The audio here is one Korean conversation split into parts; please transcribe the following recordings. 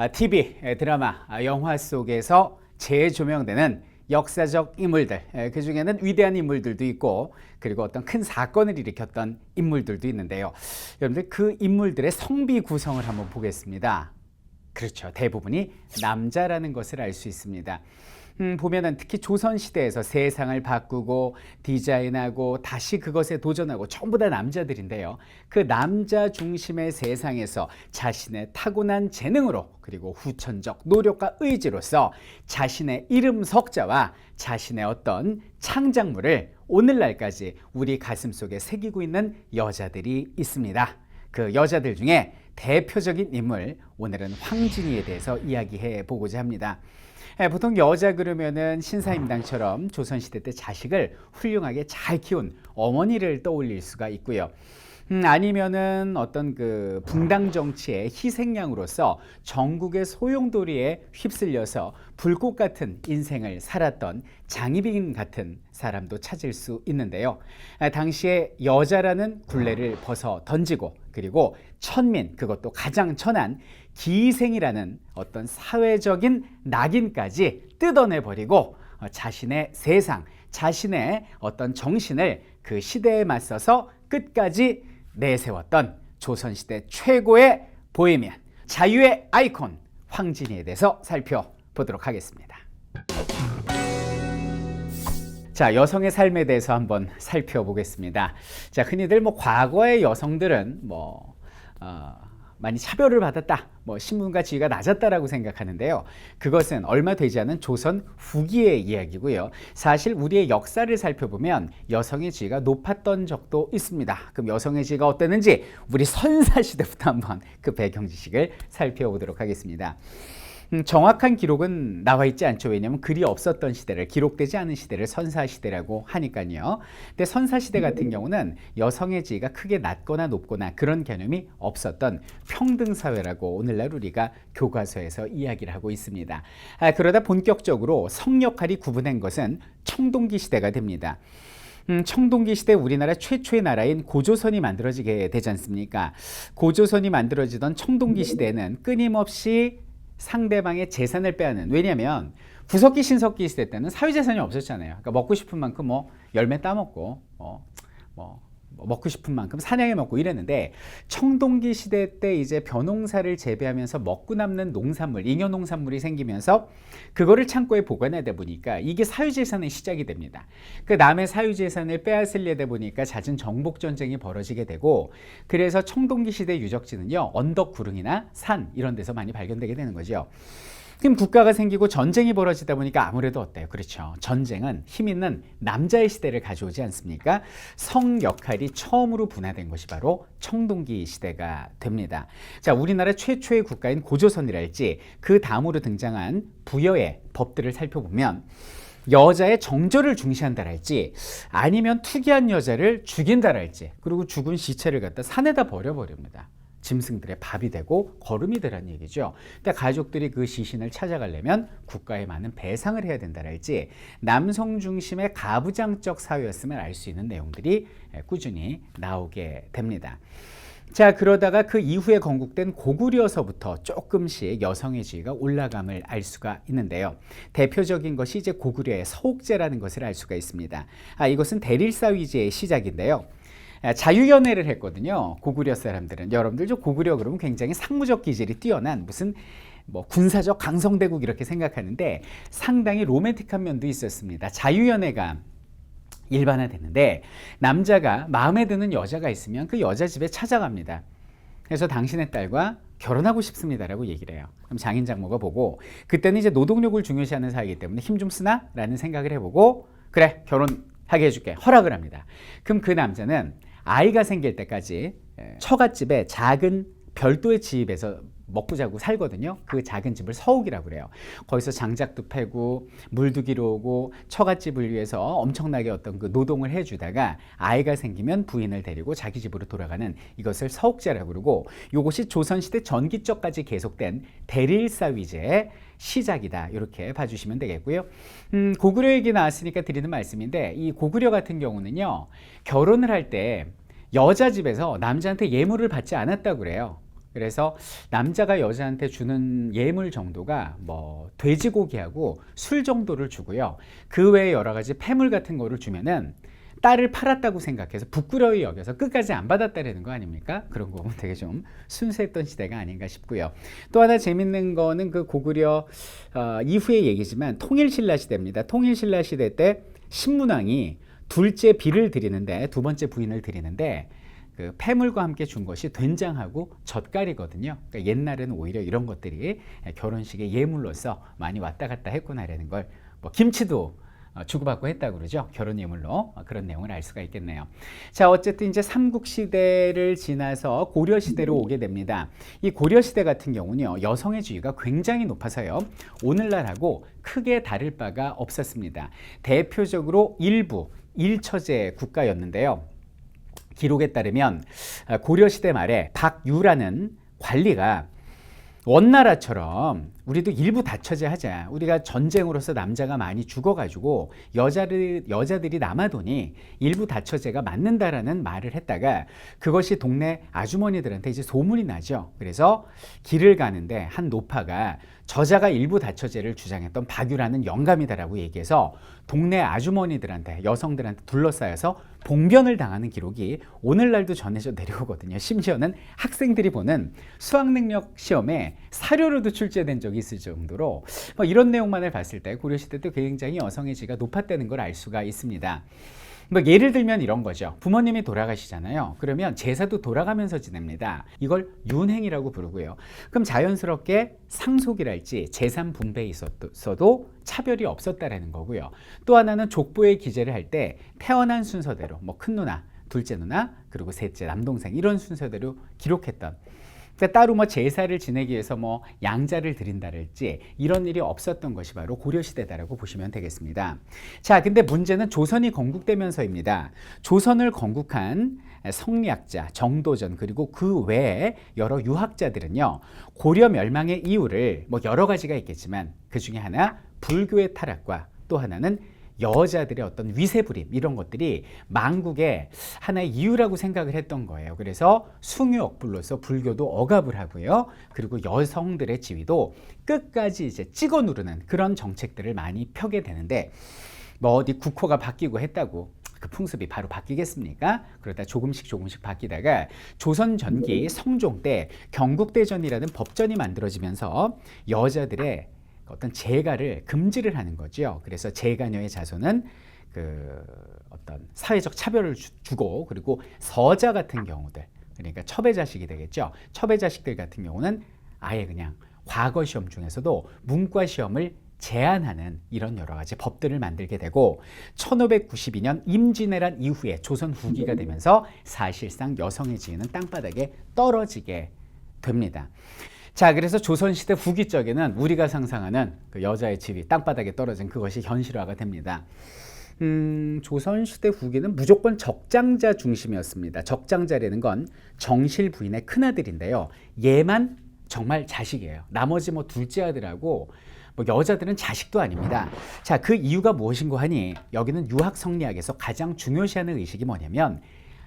TV, 드라마, 영화 속에서 재조명되는 역사적 인물들, 그 중에는 위대한 인물들도 있고, 그리고 어떤 큰 사건을 일으켰던 인물들도 있는데요. 여러분들 그 인물들의 성비 구성을 한번 보겠습니다. 그렇죠. 대부분이 남자라는 것을 알 수 있습니다. 보면은 특히 조선시대에서 세상을 바꾸고 디자인하고 다시 그것에 도전하고 전부 다 남자들인데요. 그 남자 중심의 세상에서 자신의 타고난 재능으로 그리고 후천적 노력과 의지로서 자신의 이름 석자와 자신의 어떤 창작물을 오늘날까지 우리 가슴속에 새기고 있는 여자들이 있습니다. 그 여자들 중에 대표적인 인물, 오늘은 황진이에 대해서 이야기해 보고자 합니다. 보통 여자 그러면은 신사임당처럼 조선시대 때 자식을 훌륭하게 잘 키운 어머니를 떠올릴 수가 있고요. 아니면은 어떤 그 붕당 정치의 희생양으로서 전국의 소용돌이에 휩쓸려서 불꽃 같은 인생을 살았던 장희빈 같은 사람도 찾을 수 있는데요. 당시에 여자라는 굴레를 벗어 던지고 그리고 천민, 그것도 가장 천한 기생이라는 어떤 사회적인 낙인까지 뜯어내버리고 자신의 세상, 자신의 어떤 정신을 그 시대에 맞서서 끝까지 내세웠던 조선시대 최고의 보헤미안, 자유의 아이콘 황진이에 대해서 살펴보도록 하겠습니다. 자, 여성의 삶에 대해서 한번 살펴보겠습니다. 자, 흔히들 과거의 여성들은 많이 차별을 받았다, 신분과 지위가 낮았다라고 생각하는데요. 그것은 얼마 되지 않은 조선 후기의 이야기고요. 사실 우리의 역사를 살펴보면 여성의 지위가 높았던 적도 있습니다. 그럼 여성의 지위가 어땠는지 우리 선사시대부터 한번 그 배경 지식을 살펴보도록 하겠습니다. 정확한 기록은 나와 있지 않죠. 왜냐하면 글이 없었던 시대를, 기록되지 않은 시대를 선사시대라고 하니까요. 근데 선사시대 같은 경우는 여성의 지위가 크게 낮거나 높거나 그런 개념이 없었던 평등사회라고 오늘날 우리가 교과서에서 이야기를 하고 있습니다. 그러다 본격적으로 성 역할이 구분된 것은 청동기 시대가 됩니다. 청동기 시대 우리나라 최초의 나라인 고조선이 만들어지게 되지 않습니까? 고조선이 만들어지던 청동기 시대에는 끊임없이 상대방의 재산을 빼앗는, 왜냐하면 구석기 신석기 시대 때는 사유재산이 없었잖아요. 그러니까 먹고 싶은 만큼 열매 따먹고 먹고 싶은 만큼 사냥해 먹고 이랬는데, 청동기 시대 때 이제 벼농사를 재배하면서 먹고 남는 농산물, 잉여 농산물이 생기면서 그거를 창고에 보관하다 보니까 이게 사유재산의 시작이 됩니다. 그 남의 사유재산을 빼앗으려다 보니까 잦은 정복 전쟁이 벌어지게 되고, 그래서 청동기 시대 유적지는요, 언덕 구릉이나 산 이런 데서 많이 발견되게 되는 거죠. 그럼 국가가 생기고 전쟁이 벌어지다 보니까 아무래도 어때요? 그렇죠. 전쟁은 힘 있는 남자의 시대를 가져오지 않습니까? 성 역할이 처음으로 분화된 것이 바로 청동기 시대가 됩니다. 자, 우리나라 최초의 국가인 고조선이랄지 그 다음으로 등장한 부여의 법들을 살펴보면 여자의 정절을 중시한다랄지 아니면 투기한 여자를 죽인다랄지, 그리고 죽은 시체를 갖다 산에다 버려버립니다. 짐승들의 밥이 되고 거름이 되라는 얘기죠. 근데 가족들이 그 시신을 찾아가려면 국가에 많은 배상을 해야 된다랄지 남성 중심의 가부장적 사회였음을 알 수 있는 내용들이 꾸준히 나오게 됩니다. 자, 그러다가 그 이후에 건국된 고구려서부터 조금씩 여성의 지위가 올라감을 알 수가 있는데요. 대표적인 것이 이제 고구려의 서옥제라는 것을 알 수가 있습니다. 이것은 대릴사위제의 시작인데요. 자유연애를 했거든요. 고구려 사람들은. 여러분들 고구려 그러면 굉장히 상무적 기질이 뛰어난 무슨 군사적 강성대국 이렇게 생각하는데 상당히 로맨틱한 면도 있었습니다. 자유연애가 일반화됐는데 남자가 마음에 드는 여자가 있으면 그 여자 집에 찾아갑니다. 그래서 당신의 딸과 결혼하고 싶습니다라고 얘기를 해요. 그럼 장인 장모가 보고, 그때는 이제 노동력을 중요시하는 사회이기 때문에 힘 좀 쓰나? 라는 생각을 해보고, 그래, 결혼하게 해줄게, 허락을 합니다. 그럼 그 남자는 아이가 생길 때까지 처갓집에 작은 별도의 집에서 먹고 자고 살거든요. 그 작은 집을 서옥이라고 그래요. 거기서 장작도 패고 물도 기르고 처갓집을 위해서 엄청나게 어떤 그 노동을 해주다가 아이가 생기면 부인을 데리고 자기 집으로 돌아가는, 이것을 서옥제라고 그러고, 이것이 조선시대 전기적까지 계속된 대릴사위제의 시작이다, 이렇게 봐주시면 되겠고요. 고구려 얘기 나왔으니까 드리는 말씀인데, 이 고구려 같은 경우는요, 결혼을 할 때 여자 집에서 남자한테 예물을 받지 않았다고 그래요. 그래서 남자가 여자한테 주는 예물 정도가 뭐 돼지고기하고 술 정도를 주고요. 그 외에 여러 가지 폐물 같은 거를 주면은 딸을 팔았다고 생각해서 부끄러이 여겨서 끝까지 안 받았다라는 거 아닙니까? 그런 거 보면 되게 좀 순수했던 시대가 아닌가 싶고요. 또 하나 재밌는 거는 그 고구려 이후의 얘기지만 통일신라 시대입니다. 통일신라 시대 때 신문왕이 둘째 비를 드리는데, 두 번째 부인을 드리는데 그 폐물과 함께 준 것이 된장하고 젓갈이거든요. 그러니까 옛날에는 오히려 이런 것들이 결혼식의 예물로서 많이 왔다 갔다 했구나라는 걸, 뭐 김치도 주고받고 했다고 그러죠. 결혼 예물로. 그런 내용을 알 수가 있겠네요. 자, 어쨌든 이제 삼국시대를 지나서 고려시대로 오게 됩니다. 이 고려시대 같은 경우는요, 여성의 지위가 굉장히 높아서요, 오늘날하고 크게 다를 바가 없었습니다. 대표적으로 일부 일처제 국가였는데요. 기록에 따르면 고려시대 말에 박유라는 관리가 원나라처럼 우리도 일부 다처제 하자. 우리가 전쟁으로서 남자가 많이 죽어가지고 여자들이 남아도니 일부 다처제가 맞는다라는 말을 했다가 그것이 동네 아주머니들한테 이제 소문이 나죠. 그래서 길을 가는데 한 노파가 저자가 일부 다처제를 주장했던 박유라는 영감이다라고 얘기해서 동네 아주머니들한테, 여성들한테 둘러싸여서 봉변을 당하는 기록이 오늘날도 전해져 내려오거든요. 심지어는 학생들이 보는 수학능력 시험에 사료로도 출제된 적이 있을 정도로 뭐 이런 내용만을 봤을 때 고려시대도 굉장히 여성의 지위가 높았다는 걸 알 수가 있습니다. 뭐 예를 들면 이런 거죠. 부모님이 돌아가시잖아요. 그러면 제사도 돌아가면서 지냅니다. 이걸 윤행이라고 부르고요. 그럼 자연스럽게 상속이랄지 재산 분배에 있어도 차별이 없었다라는 거고요. 또 하나는 족보의 기재를 할 때 태어난 순서대로 뭐 큰 누나, 둘째 누나, 그리고 셋째 남동생 이런 순서대로 기록했던, 그러니까 따로 뭐 제사를 지내기 위해서 뭐 양자를 드린다랄지 이런 일이 없었던 것이 바로 고려시대다라고 보시면 되겠습니다. 자, 근데 문제는 조선이 건국되면서입니다. 조선을 건국한 성리학자, 정도전, 그리고 그 외에 여러 유학자들은요, 고려 멸망의 이유를 뭐 여러 가지가 있겠지만 그 중에 하나 불교의 타락과 또 하나는 여자들의 어떤 위세부림, 이런 것들이 망국의 하나의 이유라고 생각을 했던 거예요. 그래서 숭유억불로서 불교도 억압을 하고요. 그리고 여성들의 지위도 끝까지 이제 찍어 누르는 그런 정책들을 많이 펴게 되는데, 뭐 어디 국호가 바뀌고 했다고 그 풍습이 바로 바뀌겠습니까? 그러다 조금씩 바뀌다가 조선 전기 성종 때 경국대전이라는 법전이 만들어지면서 여자들의 어떤 재가를 금지를 하는 거죠. 그래서 재가녀의 자손은 그 어떤 사회적 차별을 주고, 그리고 서자 같은 경우들, 그러니까 첩의 자식이 되겠죠. 첩의 자식들 같은 경우는 아예 그냥 과거 시험 중에서도 문과 시험을 제한하는 이런 여러 가지 법들을 만들게 되고, 1592년 임진왜란 이후에 조선 후기가 되면서 사실상 여성의 지위는 땅바닥에 떨어지게 됩니다. 자, 그래서 조선시대 후기적에는 우리가 상상하는 그 여자의 지위 땅바닥에 떨어진 그것이 현실화가 됩니다. 조선시대 후기는 무조건 적장자 중심이었습니다. 적장자라는 건 정실 부인의 큰아들인데요. 얘만 정말 자식이에요. 나머지 뭐 둘째 아들하고 뭐 여자들은 자식도 아닙니다. 자, 그 이유가 무엇인고 하니 여기는 유학 성리학에서 가장 중요시하는 의식이 뭐냐면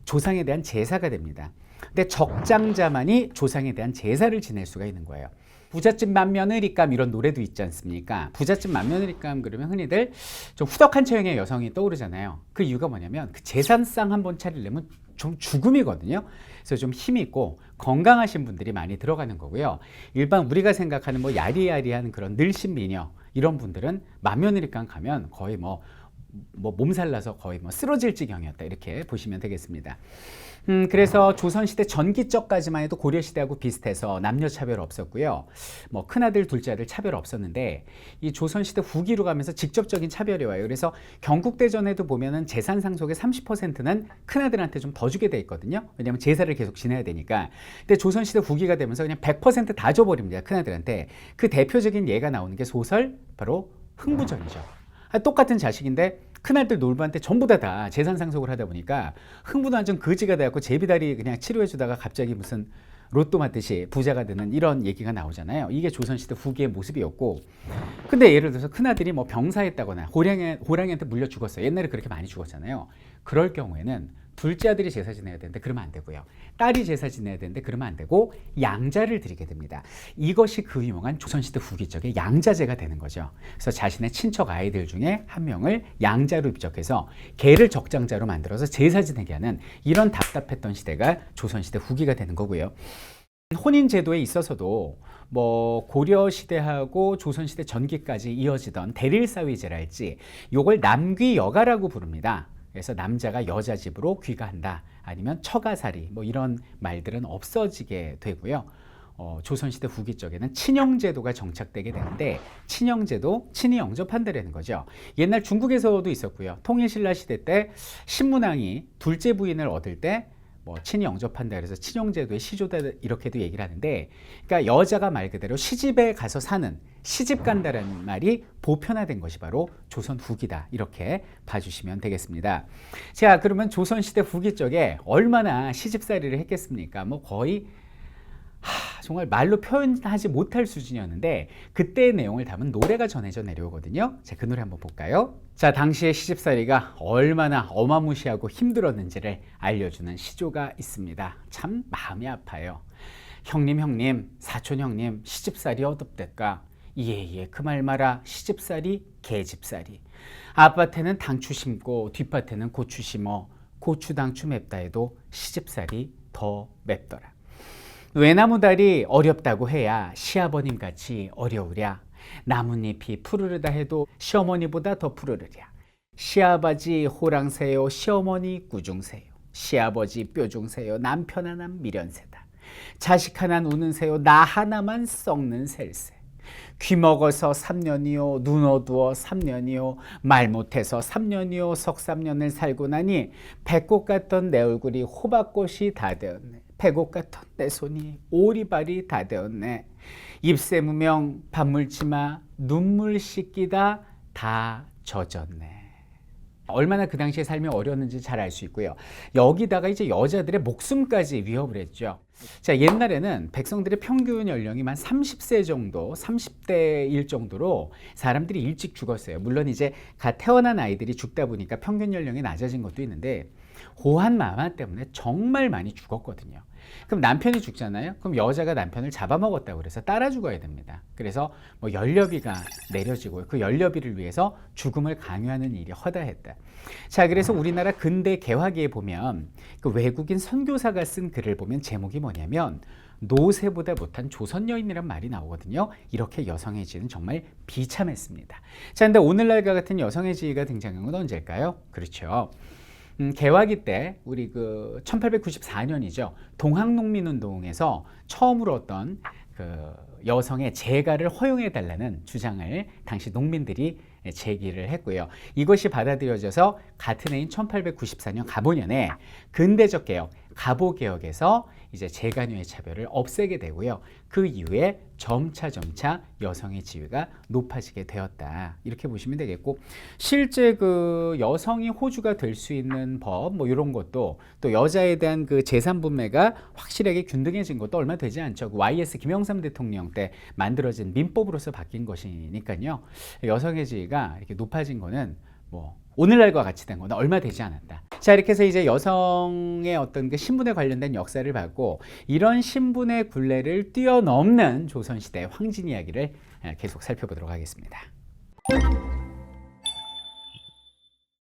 조상에 대한 제사가 됩니다. 근데 적장자만이 조상에 대한 제사를 지낼 수가 있는 거예요. 부잣집 맏며느리감 이런 노래도 있지 않습니까? 부잣집 맏며느리감 그러면 흔히들 좀 후덕한 체형의 여성이 떠오르잖아요. 그 이유가 뭐냐면 그 제산상 한번 차리려면 좀 죽음이거든요. 그래서 좀 힘 있고 건강하신 분들이 많이 들어가는 거고요. 일반 우리가 생각하는 뭐 야리야리한 그런 늘씬 미녀 이런 분들은 맏며느리감 가면 거의 뭐 몸살나서 거의 뭐 쓰러질 지경이었다, 이렇게 보시면 되겠습니다. 그래서 조선시대 전기적까지만 해도 고려시대하고 비슷해서 남녀 차별 없었고요. 뭐 큰아들, 둘째아들 차별 없었는데 이 조선시대 후기로 가면서 직접적인 차별이 와요. 그래서 경국대전에도 보면은 재산 상속의 30%는 큰아들한테 좀 더 주게 돼 있거든요. 왜냐하면 제사를 계속 지내야 되니까. 근데 조선시대 후기가 되면서 그냥 100% 다 줘버립니다, 큰아들한테. 그 대표적인 예가 나오는 게 소설 바로 흥부전이죠. 똑같은 자식인데 큰아들 놀부한테 전부 다 재산 상속을 하다 보니까 흥부도 완전 거지가 돼갖고 제비다리 그냥 치료해주다가 갑자기 무슨 로또 맞듯이 부자가 되는 이런 얘기가 나오잖아요. 이게 조선시대 후기의 모습이었고, 근데 예를 들어서 큰아들이 뭐 병사했다거나 호랑이한테 물려 죽었어요. 옛날에 그렇게 많이 죽었잖아요. 그럴 경우에는 둘째 아들이 제사 지내야 되는데 그러면 안 되고요. 딸이 제사 지내야 되는데 그러면 안 되고 양자를 드리게 됩니다. 이것이 그 유명한 조선시대 후기적의 양자제가 되는 거죠. 그래서 자신의 친척 아이들 중에 한 명을 양자로 입적해서 걔를 적장자로 만들어서 제사 지내게 하는 이런 답답했던 시대가 조선시대 후기가 되는 거고요. 혼인 제도에 있어서도 뭐 고려 시대하고 조선 시대 전기까지 이어지던 대릴사위제랄지 요걸 남귀여가라고 부릅니다. 그래서 남자가 여자 집으로 귀가한다, 아니면 처가살이, 뭐 이런 말들은 없어지게 되고요. 조선시대 후기 쪽에는 친형제도가 정착되게 되는데, 친형제도, 친히 영접한다라는 거죠. 옛날 중국에서도 있었고요. 통일신라 시대 때 신문왕이 둘째 부인을 얻을 때 뭐 친히 영접한다 그래서 친형제도의 시조다 이렇게도 얘기를 하는데, 그러니까 여자가 말 그대로 시집에 가서 사는, 시집 간다라는 말이 보편화된 것이 바로 조선 후기다, 이렇게 봐주시면 되겠습니다. 자, 그러면 조선 시대 후기 쪽에 얼마나 시집살이를 했겠습니까? 뭐 거의 정말 말로 표현하지 못할 수준이었는데, 그때의 내용을 담은 노래가 전해져 내려오거든요. 자, 그 노래 한번 볼까요? 자, 당시의 시집살이가 얼마나 어마무시하고 힘들었는지를 알려주는 시조가 있습니다. 참 마음이 아파요. 형님, 사촌 형님, 시집살이 어떻댔까? 예, 그 말 마라. 시집살이 개집살이. 앞밭에는 당추 심고 뒷밭에는 고추 심어 고추 당추 맵다 해도 시집살이 더 맵더라. 외나무다리 어렵다고 해야 시아버님 같이 어려우랴. 나뭇잎이 푸르르다 해도 시어머니보다 더 푸르르랴. 시아버지 호랑새요, 시어머니 꾸중새요. 시아버지 뾰중새요, 남편 하나는 미련새다. 자식 하나는 우는 새요, 나 하나만 썩는 셀새. 귀 먹어서 3년이요, 눈 어두워 3년이요, 말 못해서 3년이요, 석 3년을 살고 나니 배꽃 같던 내 얼굴이 호박꽃이 다 되었네. 배꽃 같던 내 손이 오리발이 다 되었네. 입새 무명 밥 물지마 눈물 씻기다 다 젖었네. 얼마나 그 당시에 삶이 어려웠는지 잘 알 수 있고요. 여기다가 이제 여자들의 목숨까지 위협을 했죠. 자, 옛날에는 백성들의 평균 연령이 만 30세 정도, 30대일 정도로 사람들이 일찍 죽었어요. 물론 이제 갓 태어난 아이들이 죽다 보니까 평균 연령이 낮아진 것도 있는데, 호환 마마 때문에 정말 많이 죽었거든요. 그럼 남편이 죽잖아요. 그럼 여자가 남편을 잡아먹었다고 그래서 따라 죽어야 됩니다. 그래서 뭐 연료비가 내려지고, 그 연료비를 위해서 죽음을 강요하는 일이 허다했다. 자, 그래서 우리나라 근대 개화기에 보면 그 외국인 선교사가 쓴 글을 보면 제목이 뭐냐면 노새보다 못한 조선 여인이란 말이 나오거든요. 이렇게 여성의 지위는 정말 비참했습니다. 자, 근데 오늘날과 같은 여성의 지위가 등장한 건 언제일까요? 그렇죠. 개화기 때 우리 그 1894년이죠. 동학농민운동에서 처음으로 어떤 그 여성의 재가를 허용해 달라는 주장을 당시 농민들이 제기를 했고요. 이것이 받아들여져서 같은 해인 1894년 갑오년에 근대적 개혁, 갑오개혁에서 이제 재간유의 차별을 없애게 되고요. 그 이후에 점차 여성의 지위가 높아지게 되었다, 이렇게 보시면 되겠고, 실제 그 여성이 호주가 될 수 있는 법, 뭐 이런 것도, 또 여자에 대한 그 재산 분배가 확실하게 균등해진 것도 얼마 되지 않죠. 그 YS 김영삼 대통령 때 만들어진 민법으로서 바뀐 것이니까요. 여성의 지위가 이렇게 높아진 거는 뭐 오늘날과 같이 된 거는 얼마 되지 않았다. 자, 이렇게 해서 이제 여성의 어떤 그 신분에 관련된 역사를 봤고, 이런 신분의 굴레를 뛰어넘는 조선시대 황진 이야기를 계속 살펴보도록 하겠습니다.